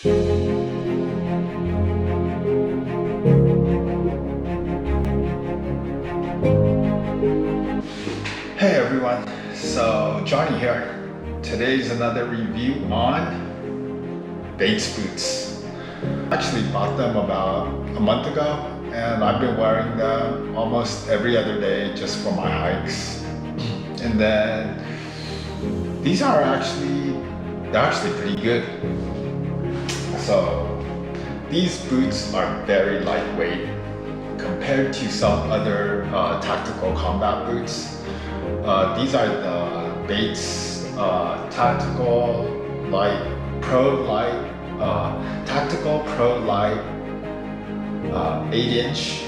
Hey everyone, so Johnny here. Today's another review on Bates boots. I actually bought them about a month ago and I've been wearing them almost every other day just for my hikes. And then these are they're actually pretty good. So these boots are very lightweight compared to some other tactical combat boots. These are the Bates Tactical Pro Light 8-inch.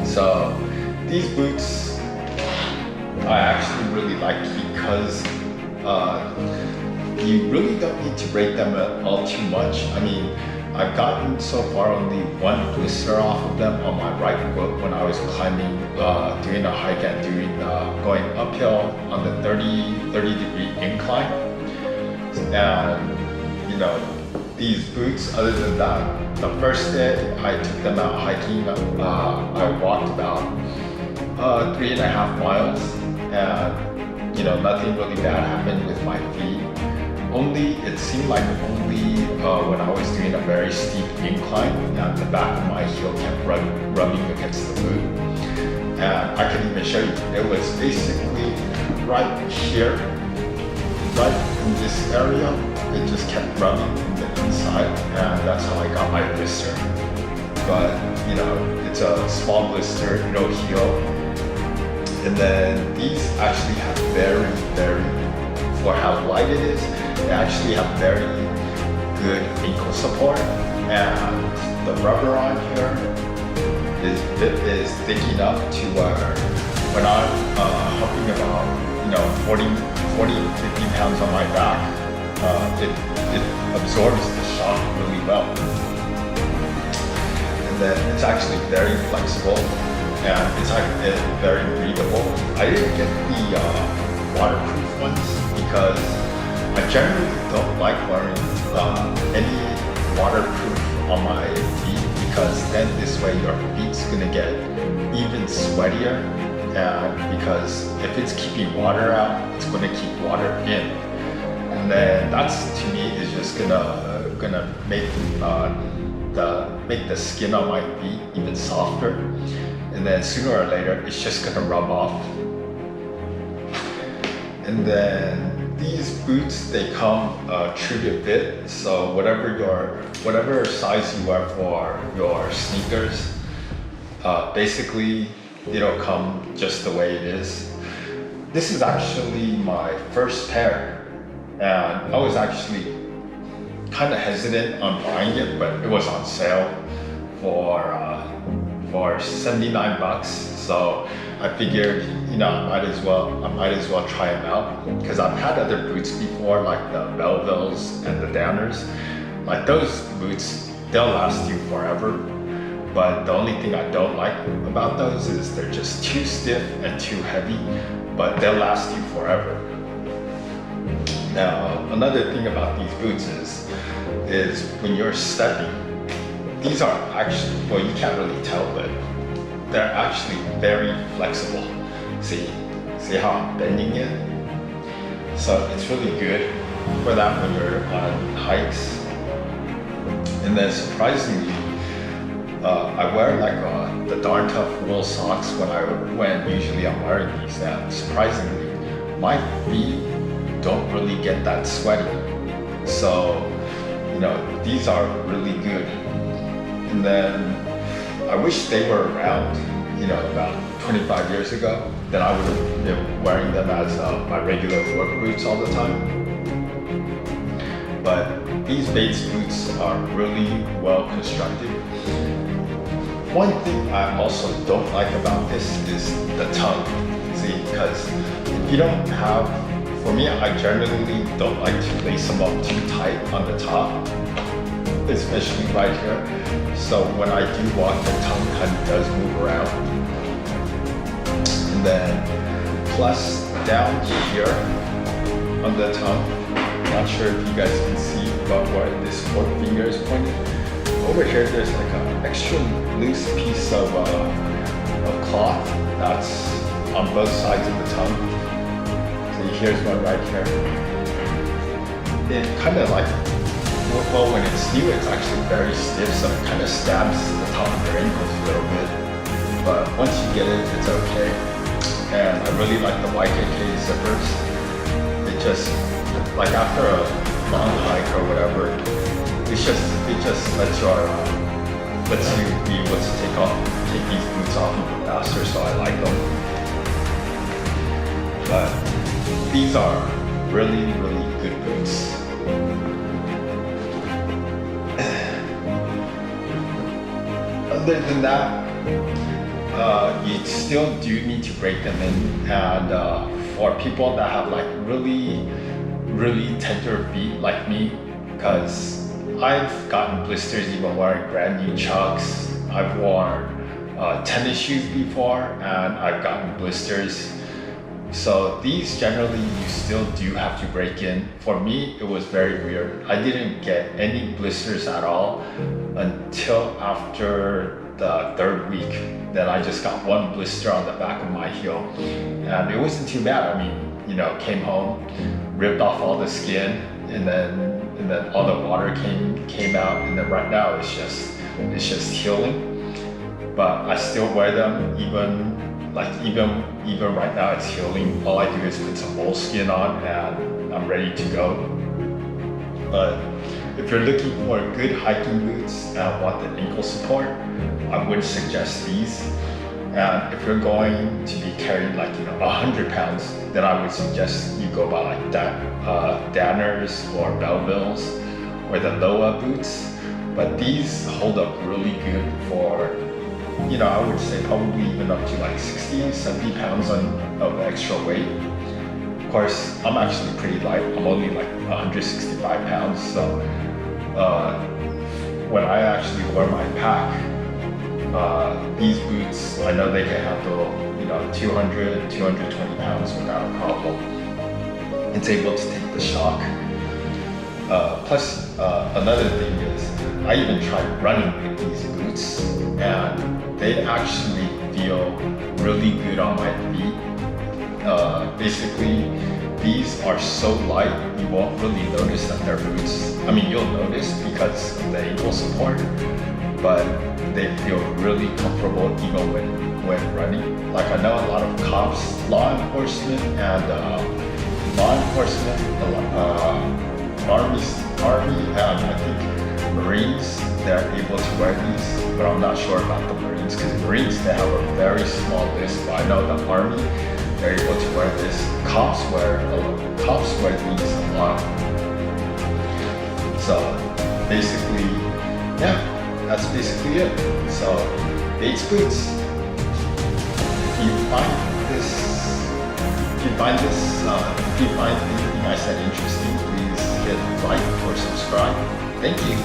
So these boots I actually really like because you really don't need to rate them at all too much. I mean, I've gotten so far only one blister off of them on my right foot when I was climbing, doing a hike and going uphill on the 30-degree incline. And you know, these boots, other than that, the first day I took them out hiking, I walked about 3.5 miles, and you know, nothing really bad happened with my feet. It seemed like only when I was doing a very steep incline and the back of my heel kept rubbing against the boot. And I can even show you, it was basically right here, right in this area, it just kept rubbing in the inside, and that's how I got my blister. But you know, it's a small blister, no heel. And then these actually have for how light it is, they actually have very good ankle support, and the rubber on here is thick enough to where when I'm humping about 40-50 pounds on my back, it absorbs the shock really well. And then it's actually very flexible, and it's very breathable. I didn't get the waterproof ones because I generally don't like wearing any waterproof on my feet, because then this way your feet's gonna get even sweatier, and because if it's keeping water out, it's gonna keep water in, and then that's, to me, is just gonna make the skin on my feet even softer, and then sooner or later it's just gonna rub off. And then these boots, they come true to fit, so whatever size you wear for your sneakers, basically it'll come just the way it is. This is actually my first pair, and I was actually kind of hesitant on buying it, but it was on sale for 79 bucks. So I figured, you know, I might as well try them out, because I've had other boots before, like the Melvilles and the Danners. Like those boots, they'll last you forever. But the only thing I don't like about those is they're just too stiff and too heavy, but they'll last you forever. Now, another thing about these boots is when you're stepping, these are actually, well, you can't really tell, but they're actually very flexible. See how I'm bending it? So it's really good for that when you're on hikes. And then surprisingly, I wear like the Darn Tough wool socks when usually I'm wearing these, and surprisingly, my feet don't really get that sweaty. So, you know, these are really good. And then I wish they were around, you know, about 25 years ago. Then I would have been wearing them as my regular work boots all the time. But these Bates boots are really well constructed. One thing I also don't like about this is the tongue. See, because if you don't have, for me, I generally don't like to lace them up too tight on the top, especially right here. So when I do walk, the tongue kind of does move around. And then plus down here on the tongue, not sure if you guys can see, about where this forefinger is pointed. Over here, there's like an extra loose piece of cloth that's on both sides of the tongue. So here's one right here. It kind of like, well, when it's new, it's actually very stiff, so it kind of stabs the top of your ankles a little bit. But once you get it, it's okay. And I really like the YKK zippers. It just, like after a long hike or whatever, it just lets you be able to take these boots off even faster, so I like them. But these are really, really good boots. Other than that, you still do need to break them in, and for people that have like really, really tender feet like me, because I've gotten blisters even wearing brand new Chucks. I've worn tennis shoes before, and I've gotten blisters. So these generally you still do have to break in. For me, it was very weird. I didn't get any blisters at all until after the third week. Then I just got one blister on the back of my heel, and it wasn't too bad. I mean, you know, came home, ripped off all the skin, and then all the water came out, and then right now it's just healing. But I still wear them even right now it's healing. All I do is put some moleskin on and I'm ready to go. But if you're looking for good hiking boots and want the ankle support, I would suggest these. And if you're going to be carrying like 100 pounds, then I would suggest you go by like Danners or Melvilles or the Loa boots. But these hold up really good for, I would say probably even up to like 60, 70 pounds of extra weight. Of course, I'm actually pretty light. I'm only like 165 pounds. So when I actually wear my pack, these boots, I know they can handle 200, 220 pounds without a problem. It's able to take the shock. Plus, another thing is, I even tried running with these boots, and they actually feel really good on my feet. Basically, these are so light, you won't really notice that they're boots. I mean, you'll notice because of the ankle support, but they feel really comfortable even when running. Like I know a lot of cops, law enforcement, Army, and I think Marines, they're able to wear these, but I'm not sure about the Marines, because Marines, they have a very small wrist, but I know the Army, they're able to wear this. Cops wear these a lot. So basically, yeah, that's basically it. So Bates boots. If you find anything I said interesting, please hit like or subscribe. Thank you.